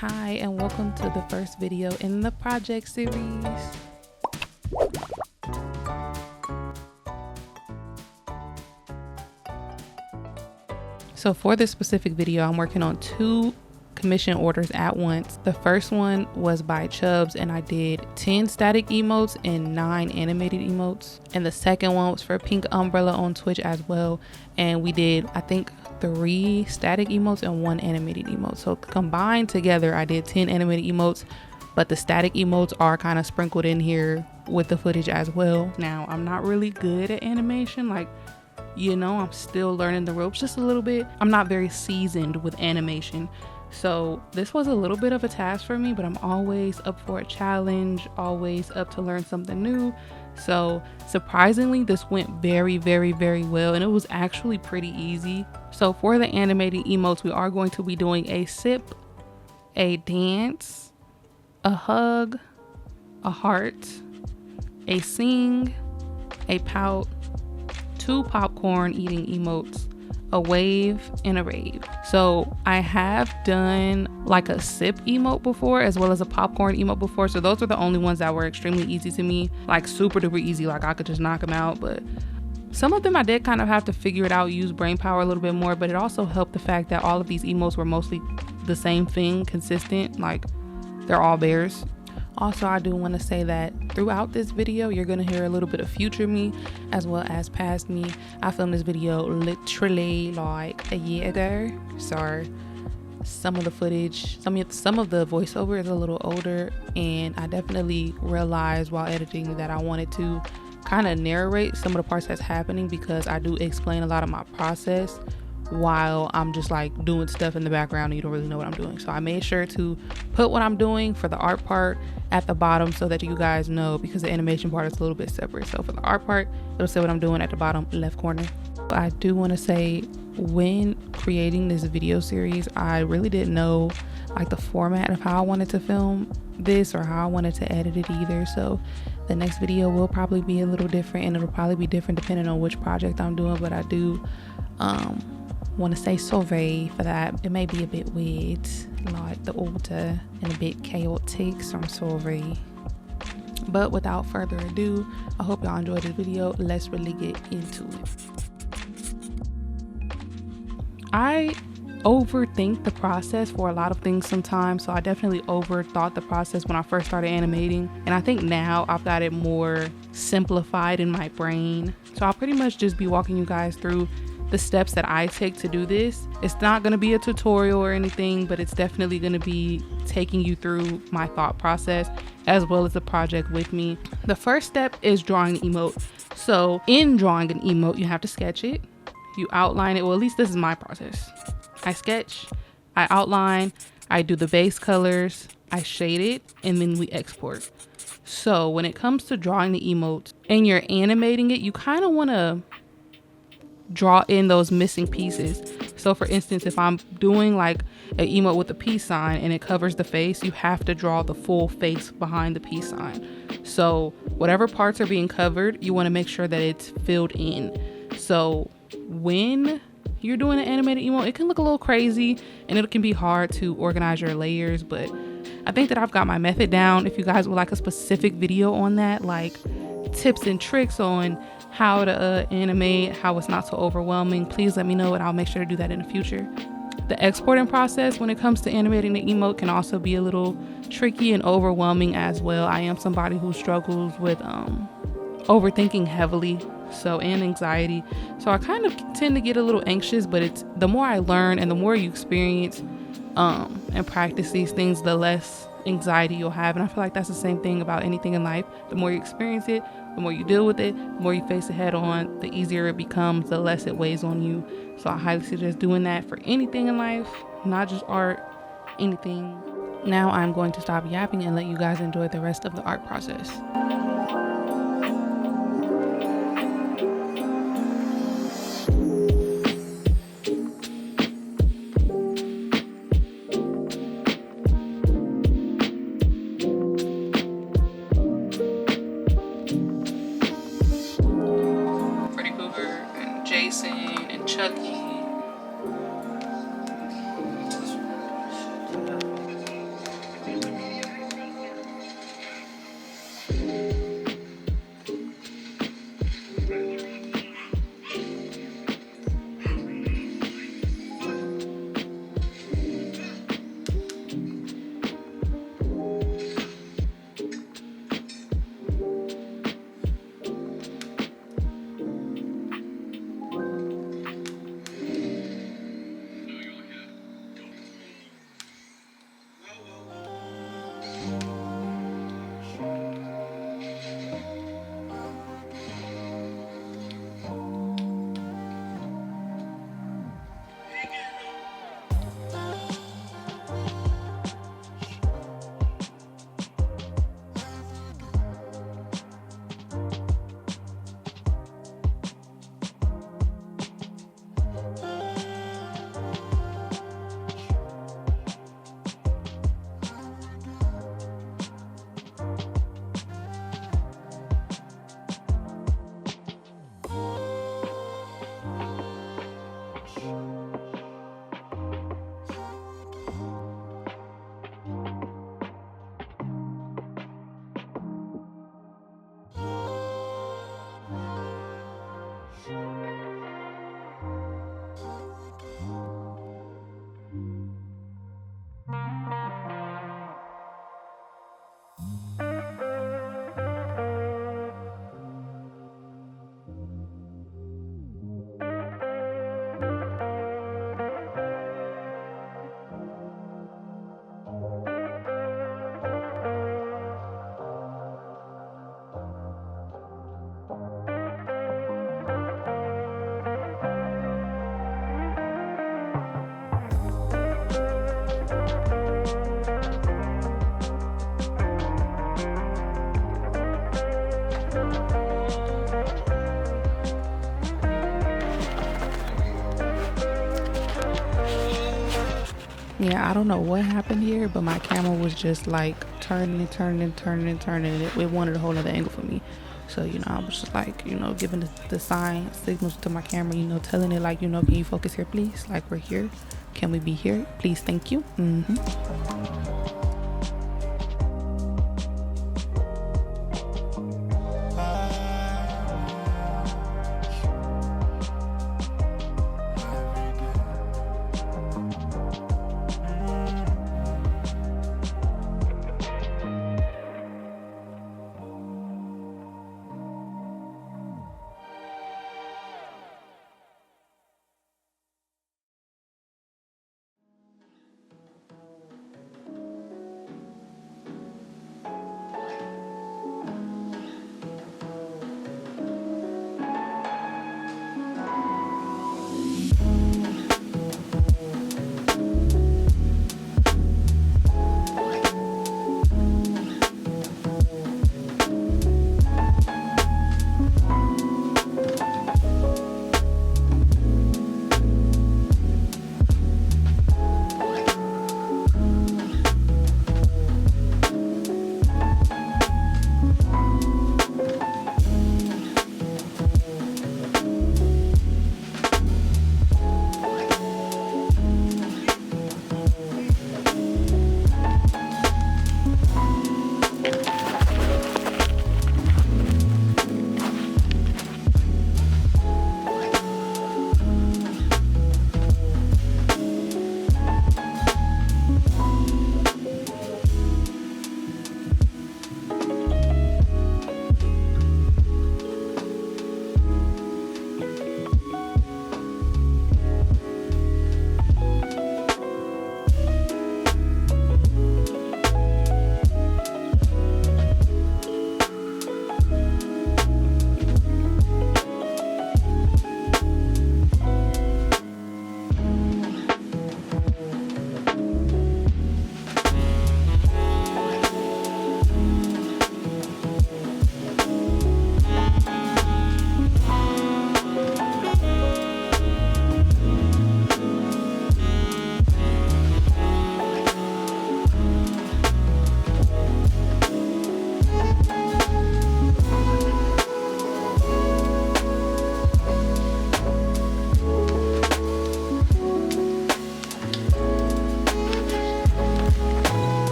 Hi, and welcome to the first video in the project series. So for this specific video, I'm working on 2 commission orders at once. The first one was by Chubbs and I did 10 static emotes and 9 animated emotes. And the second one was for Pink Umbrella on Twitch as well. And we did, I think, 3 static emotes and 1 animated emote. So combined together, I did 10 animated emotes, but the static emotes are kind of sprinkled in here with the footage as well. Now, I'm not really good at animation. I'm still learning the ropes just a little bit. I'm not very seasoned with animation. So this was a little bit of a task for me, but I'm always up for a challenge, always up to learn something new. So surprisingly, this went very, very, very well, and it was actually pretty easy. So for the animated emotes, we are going to be doing a sip, a dance, a hug, a heart, a sing, a pout, 2 popcorn eating emotes, a wave, and a rave. So I have done like a sip emote before as well as a popcorn emote before. So those are the only ones that were extremely easy to me, like super duper easy, like I could just knock them out. But some of them I did kind of have to figure it out, use brain power a little bit more, but it also helped the fact that all of these emotes were mostly the same thing, consistent, like they're all bears. Also, I do want to say that throughout this video, you're going to hear a little bit of future me as well as past me. I filmed this video literally like a year ago. So some of the footage, some of the voiceover is a little older, and I definitely realized while editing that I wanted to kind of narrate some of the parts that's happening, because I do explain a lot of my process while I'm just like doing stuff in the background and you don't really know what I'm doing. So I made sure to put what I'm doing for the art part at the bottom so that you guys know, because the animation part is a little bit separate. So for the art part, it'll say what I'm doing at the bottom left corner. But I do want to say, when creating this video series, I really didn't know like the format of how I wanted to film this or how I wanted to edit it either. So the next video will probably be a little different, and it'll probably be different depending on which project I'm doing. But I do want to say sorry for that. It may be a bit weird, like the order, and a bit chaotic, so I'm sorry. But without further ado, I hope y'all enjoyed this video. Let's really get into it. I overthink the process for a lot of things sometimes, so I definitely overthought the process when I first started animating, and I think now I've got it more simplified in my brain. So I'll pretty much just be walking you guys through the steps that I take to do this. It's not going to be a tutorial or anything, but it's definitely going to be taking you through my thought process as well as the project with me. The first step is drawing an emote. So in drawing an emote, you have to sketch it, you outline it. Well, at least this is my process. I sketch, I outline, I do the base colors, I shade it, and then we export. So when it comes to drawing the emotes and you're animating it, you kind of want to draw in those missing pieces. So for instance, if I'm doing like an emote with a peace sign and it covers the face, you have to draw the full face behind the peace sign. So whatever parts are being covered, you want to make sure that it's filled in. So when you're doing an animated emote, it can look a little crazy and it can be hard to organize your layers, but I think that I've got my method down. If you guys would like a specific video on that, like tips and tricks on how to animate, how it's not so overwhelming, please let me know and I'll make sure to do that in the future. The exporting process when it comes to animating the emote can also be a little tricky and overwhelming as well. I am somebody who struggles with overthinking heavily, and anxiety. So I kind of tend to get a little anxious, but it's the more I learn and the more you experience and practice these things, the less anxiety you'll have. And I feel like that's the same thing about anything in life. The more you experience it, the more you deal with it, the more you face it head on, the easier it becomes, the less it weighs on you. So I highly suggest doing that for anything in life, not just art, anything. Now I'm going to stop yapping and let you guys enjoy the rest of the art process. Chucky. Yeah, I don't know what happened here, but my camera was just like turning and turning and turning and turning. It wanted a whole other angle for me. So, you know, I was just like, you know, giving the sign signals to my camera, you know, telling it like, you know, can you focus here, please? Like, we're here. Can we be here? Please, thank you.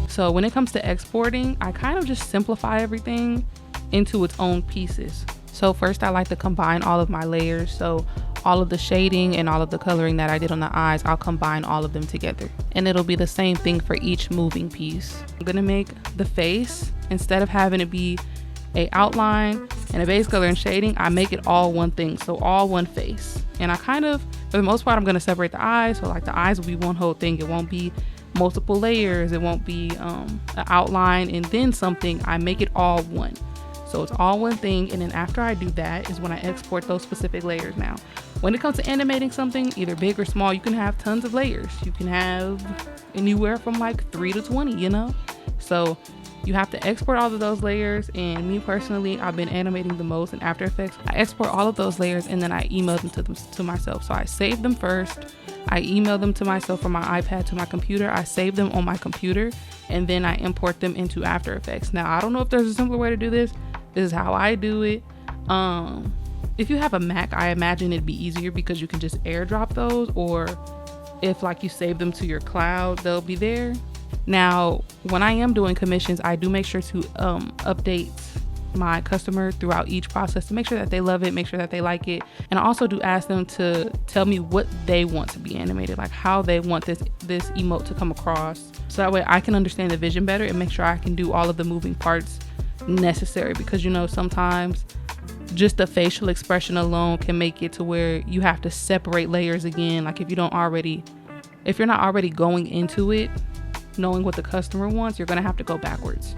So when it comes to exporting, I kind of just simplify everything into its own pieces. So first I like to combine all of my layers. So all of the shading and all of the coloring that I did on the eyes, I'll combine all of them together. And it'll be the same thing for each moving piece. I'm gonna make the face, instead of having it be a outline and a base color and shading, I make it all one thing. So all one face. And I kind of, for the most part, I'm gonna separate the eyes. So like the eyes will be one whole thing. It won't be multiple layers. It won't be an outline and then something. I make it all one. So it's all one thing. And then after I do that is when I export those specific layers. Now, when it comes to animating something, either big or small, you can have tons of layers. You can have anywhere from like 3 to 20, you know? So you have to export all of those layers. And me personally, I've been animating the most in After Effects. I export all of those layers and then I email them to myself. So I save them first. I email them to myself from my iPad to my computer. I save them on my computer and then I import them into After Effects. Now, I don't know if there's a simpler way to do this, This is how I do it. If you have a Mac, I imagine it'd be easier because you can just airdrop those, or if like you save them to your cloud, they'll be there. Now, when I am doing commissions, I do make sure to update my customer throughout each process to make sure that they love it, make sure that they like it. And I also do ask them to tell me what they want to be animated, like how they want this emote to come across, so that way I can understand the vision better and make sure I can do all of the moving parts necessary. Because sometimes just the facial expression alone can make it to where you have to separate layers again. Like if you're not already going into it knowing what the customer wants, you're gonna have to go backwards.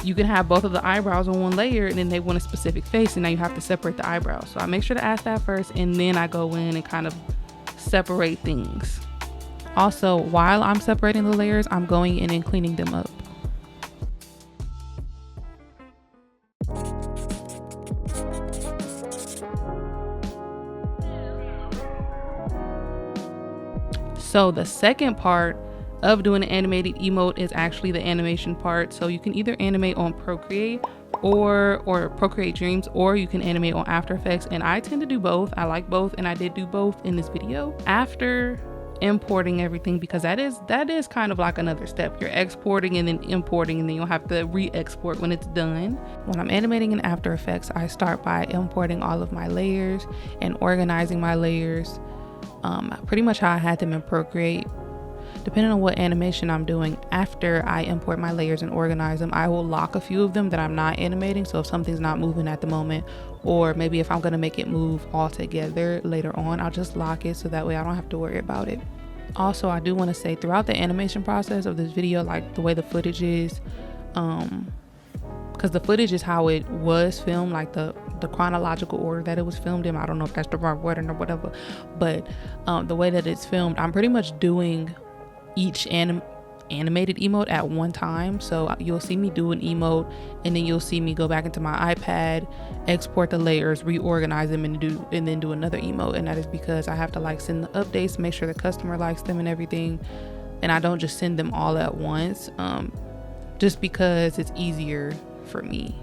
You can have both of the eyebrows on one layer and then they want a specific face, and now you have to separate the eyebrows. So I make sure to ask that first, and then I go in and kind of separate things. Also, while I'm separating the layers, I'm going in and cleaning them up. So the second part of doing an animated emote is actually the animation part. So you can either animate on Procreate or Procreate Dreams, or you can animate on After Effects, and I tend to do both. I like both, and I did do both in this video. After importing everything, because that is kind of like another step. You're exporting and then importing, and then you'll have to re-export when it's done. When I'm animating in After Effects, I start by importing all of my layers and organizing my layers pretty much how I had them in Procreate. Depending on what animation I'm doing, after I import my layers and organize them, I will lock a few of them that I'm not animating. So if something's not moving at the moment, or maybe if I'm going to make it move all together later on, I'll just lock it so that way I don't have to worry about it. Also, I do want to say throughout the animation process of this video, like the way the footage is, because the footage is how it was filmed, like the chronological order that it was filmed in. I don't know if that's the right word or whatever, but the way that it's filmed, I'm pretty much doing each animated emote at one time. So you'll see me do an emote, and then you'll see me go back into my iPad, export the layers, reorganize them, and then do another emote. And that is because I have to like send the updates, make sure the customer likes them and everything, and I don't just send them all at once, just because it's easier for me.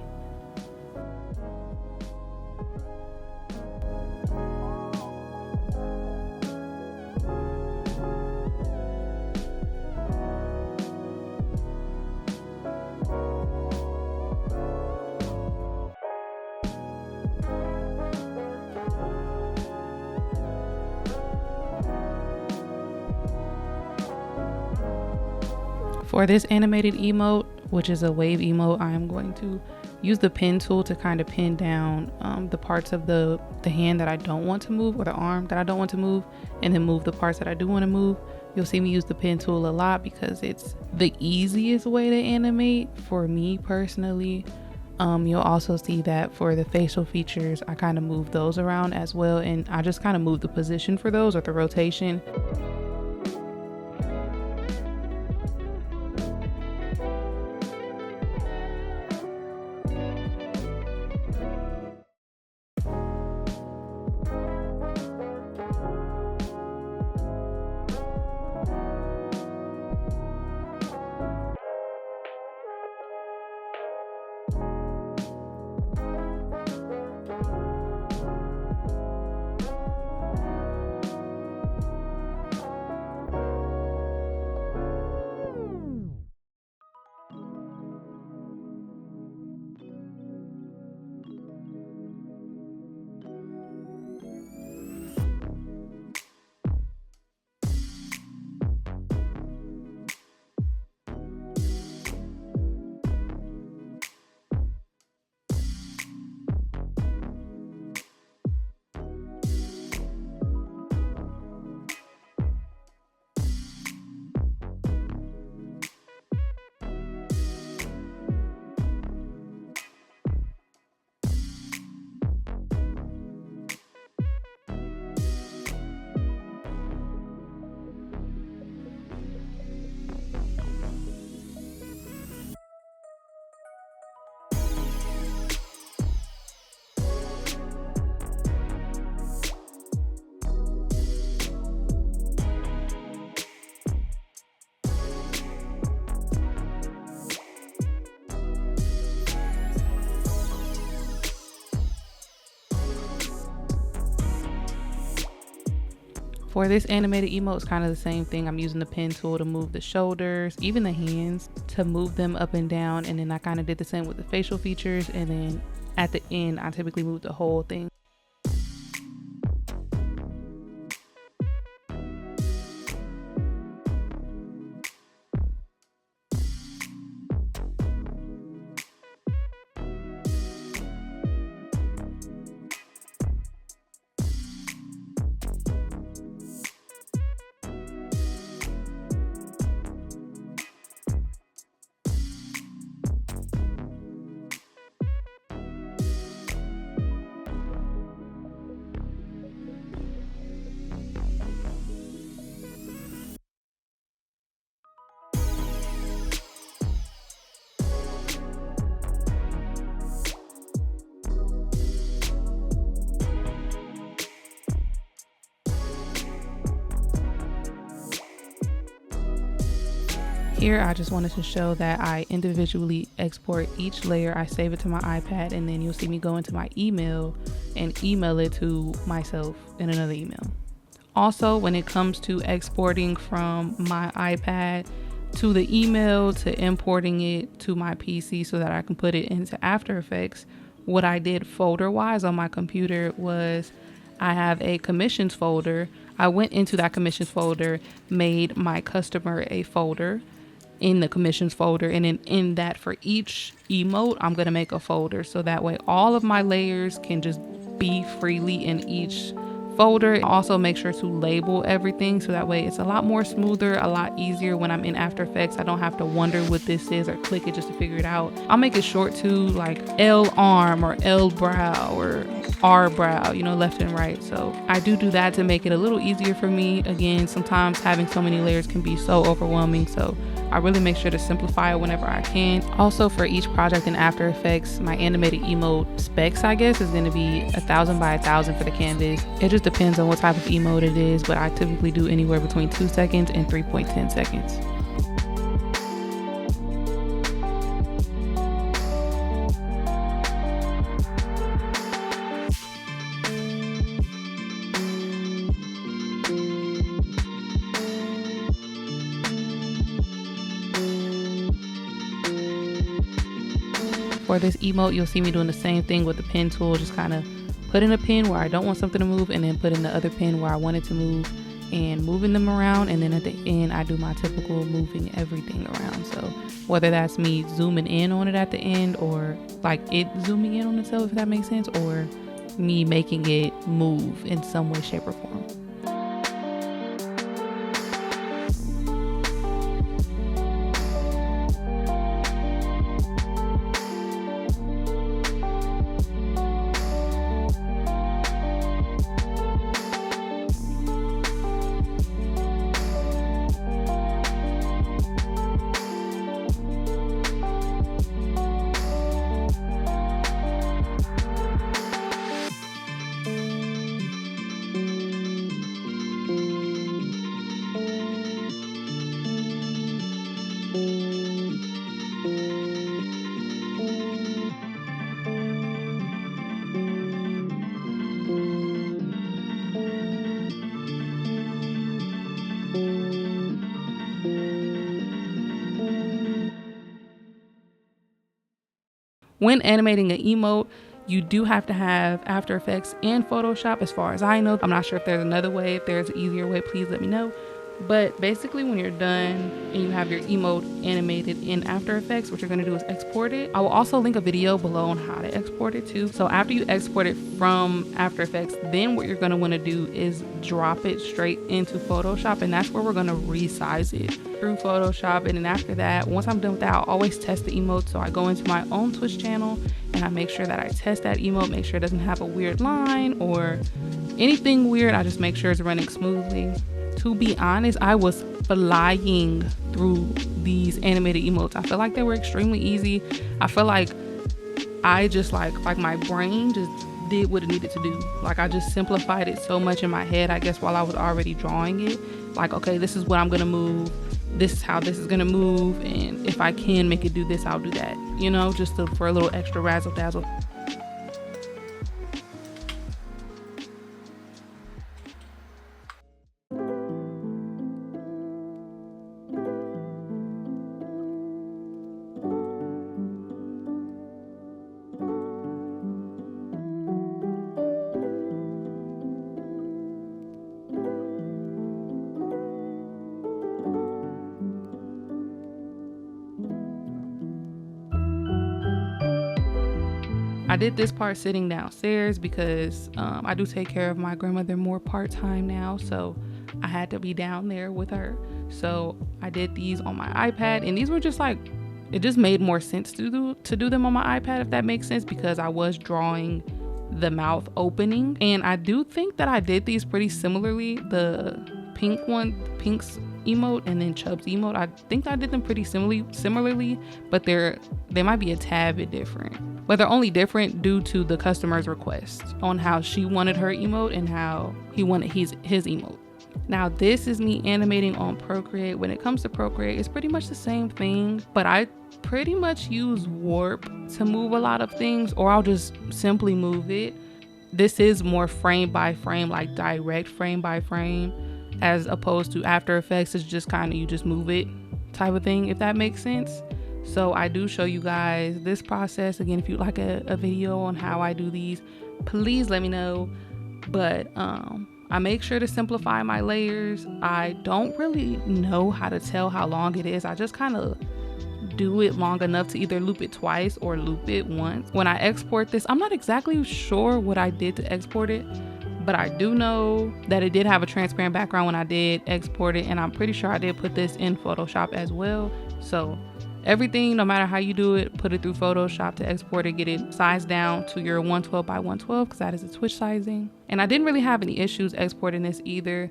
For this animated emote, which is a wave emote, I am going to use the pen tool to kind of pin down the parts of the hand that I don't want to move, or the arm that I don't want to move, and then move the parts that I do want to move. You'll see me use the pen tool a lot because it's the easiest way to animate for me personally. You'll also see that for the facial features, I kind of move those around as well, and I just kind of move the position for those, or the rotation. For this animated emote, it's kind of the same thing. I'm using the pen tool to move the shoulders, even the hands, to move them up and down. And then I kind of did the same with the facial features. And then at the end, I typically move the whole thing. Here, I just wanted to show that I individually export each layer. I save it to my iPad, and then you'll see me go into my email and email it to myself in another email. Also, when it comes to exporting from my iPad to the email to importing it to my PC so that I can put it into After Effects, what I did folder-wise on my computer was I have a commissions folder. I went into that commissions folder, made my customer a folder in the commissions folder, and then in that, for each emote, I'm gonna make a folder so that way all of my layers can just be freely in each folder. Also make sure to label everything so that way it's a lot more smoother, a lot easier when I'm in After Effects. I don't have to wonder what this is or click it just to figure it out. I'll make it short too, like L arm or L brow or R brow, you know, left and right. So I do that to make it a little easier for me. Again, sometimes having so many layers can be so overwhelming, so I really make sure to simplify it whenever I can. Also, for each project in After Effects, my animated emote specs, I guess, is going to be 1,000 by 1,000 for the canvas. It just depends on what type of emote it is, but I typically do anywhere between 2 seconds and 3.10 seconds. For this emote, you'll see me doing the same thing with the pen tool, just kind of put in a pen where I don't want something to move and then put in the other pen where I want it to move and moving them around. And then at the end, I do my typical moving everything around. So whether that's me zooming in on it at the end or like it zooming in on itself, if that makes sense, or me making it move in some way, shape, or form. When animating an emote, you do have to have After Effects and Photoshop as far as I know. I'm not sure if there's another way. If there's an easier way, please let me know. But basically, when you're done and you have your emote animated in After Effects, what you're going to do is export it. I will also link a video below on how to export it too. So after you export it from After Effects, then what you're going to want to do is drop it straight into Photoshop, and that's where we're going to resize it through Photoshop. And then after that, once I'm done with that, I'll always test the emote. So I go into my own Twitch channel and I make sure that I test that emote, make sure it doesn't have a weird line or anything weird. I just make sure it's running smoothly. To be honest, I was flying through these animated emotes. I feel like they were extremely easy. I feel like I just like my brain just did what it needed to do. Like I just simplified it so much in my head, I guess, while I was already drawing it. Like, okay, this is what I'm gonna move. This is how this is gonna move. And if I can make it do this, I'll do that. You know, just for a little extra razzle dazzle. I did this part sitting downstairs because I do take care of my grandmother more part-time now, so I had to be down there with her. So I did these on my iPad, and these were just like, it just made more sense to do them on my iPad, if that makes sense, because I was drawing the mouth opening. And I do think that I did these pretty similarly. The Pink's emote and then Chubb's emote, I think I did them pretty similarly, but they might be a tad bit different. But they're only different due to the customer's request on how she wanted her emote and how he wanted his emote. Now this is me animating on Procreate. When it comes to Procreate, it's pretty much the same thing, but I pretty much use Warp to move a lot of things, or I'll just simply move it. This is more frame by frame, like direct frame by frame, as opposed to After Effects. It's just kind of, you just move it type of thing, if that makes sense. So I do show you guys this process. Again, if you'd like a video on how I do these, please let me know. But I make sure to simplify my layers. I don't really know how to tell how long it is. I just kind of do it long enough to either loop it twice or loop it once. When I export this, I'm not exactly sure what I did to export it, but I do know that it did have a transparent background when I did export it, and I'm pretty sure I did put this in Photoshop as well. So everything, no matter how you do it, put it through Photoshop to export it, get it sized down to your 112 by 112, because that is a Twitch sizing. And I didn't really have any issues exporting this either.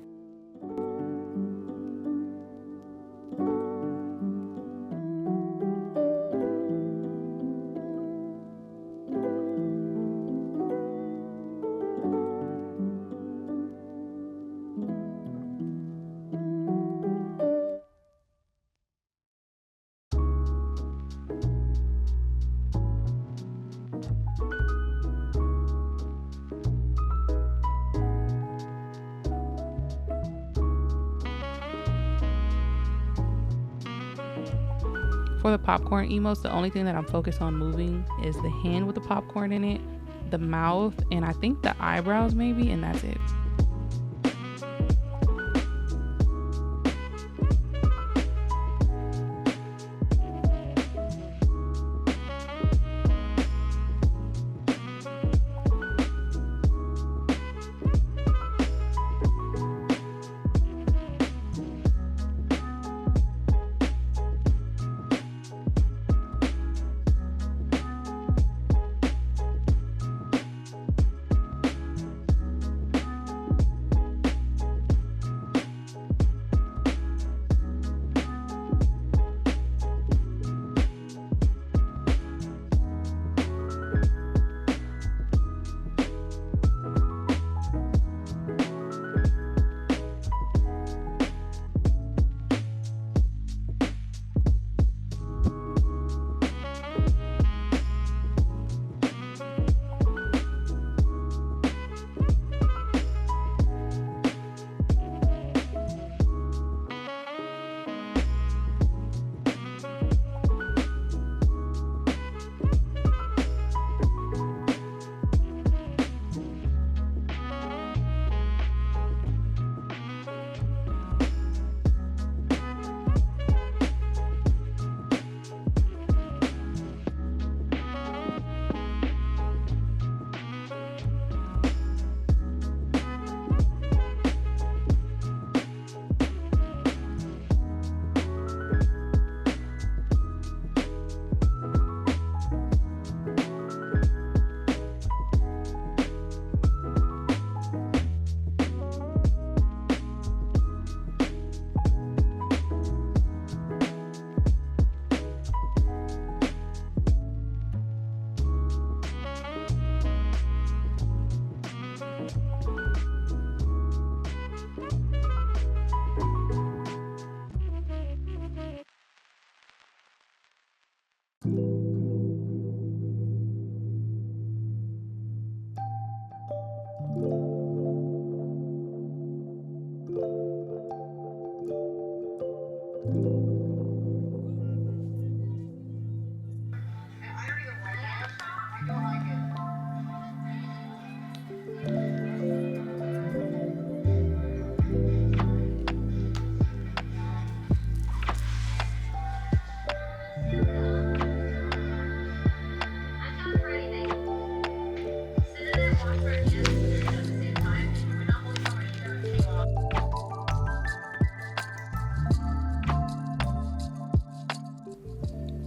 For the popcorn emotes, the only thing that I'm focused on moving is the hand with the popcorn in it, the mouth, and I think the eyebrows maybe, and that's it.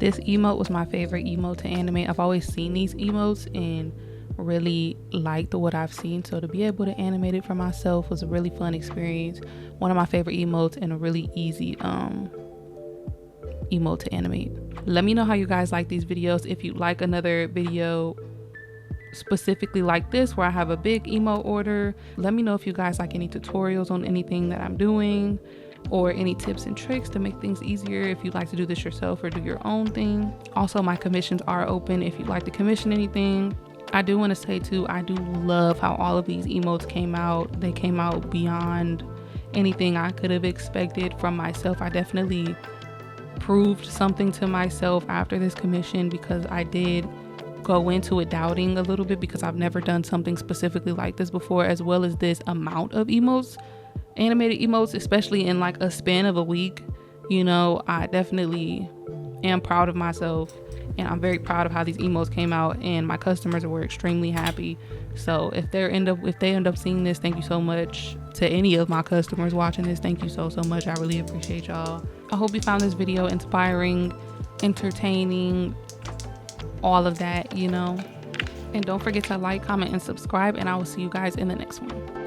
this emote was my favorite emote to animate. I've always seen these emotes and really liked what I've seen, so to be able to animate it for myself was a really fun experience. One of my favorite emotes and a really easy emote to animate. Let me know how you guys like these videos. If you like another video specifically like this where I have a big emote order, let me know if you guys like any tutorials on anything that I'm doing or any tips and tricks to make things easier if you'd like to do this yourself or do your own thing. Also, my commissions are open if you'd like to commission anything. I do want to say too, I do love how all of these emotes came out. They came out beyond anything I could have expected from myself. I definitely proved something to myself after this commission, because I did go into it doubting a little bit because I've never done something specifically like this before, as well as this amount of emotes, animated emotes, especially in like a span of a week. You know, I definitely am proud of myself, and I'm very proud of how these emotes came out, and my customers were extremely happy. So if they end up seeing this, thank you so much. To any of my customers watching this, thank you so much. I really appreciate y'all. I hope you found this video inspiring, entertaining, all of that, you know. And don't forget to like, comment, and subscribe, and I will see you guys in the next one.